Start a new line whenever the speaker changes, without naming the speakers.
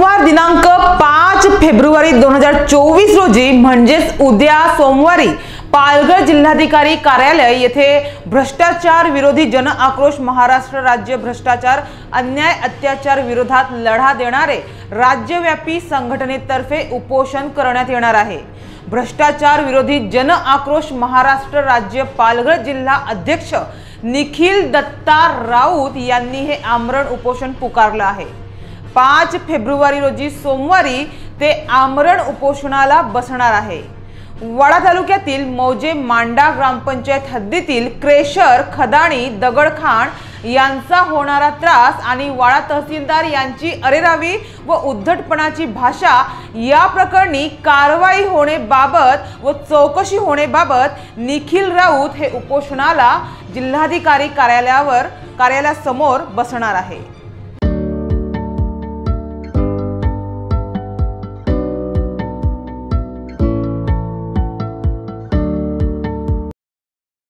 सोमवार दिनांक 5 फेब्रुवारी 2024 रोजी म्हणजेच उद्या सोमवारी पालघर जिल्हाधिकारी कार्यालय येथे भ्रष्टाचार विरोधी जन आक्रोश महाराष्ट्र राज्य भ्रष्टाचार अन्याय अत्याचार विरोधात लढा देणारे राज्यव्यापी संघटनेतर्फे उपोषण करण्यात येणार आहे। भ्रष्टाचार विरोधी जन आक्रोश महाराष्ट्र राज्य पालघर जिल्हा अध्यक्ष निखिल दत्ता राऊत यांनी हे आमरण उपोषण पुकारले आहे। 5 फेब्रुवारी रोजी सोमवारी ते आमरण उपोषणाला बसणार आहे। वाडा तालुक्यातील मौजे मांडा ग्रामपंचायत हद्दीतील क्रेशर खदाणी दगडखाण यांचा होणारा त्रास आणि वाडा तहसीलदार यांची अरेरावी व उद्धटपणाची भाषा या प्रकरणी कारवाई होण्याबाबत व चौकशी होण्याबाबत निखिल राऊत हे उपोषणाला जिल्हाधिकारी कार्यालयासमोर बसणार आहे।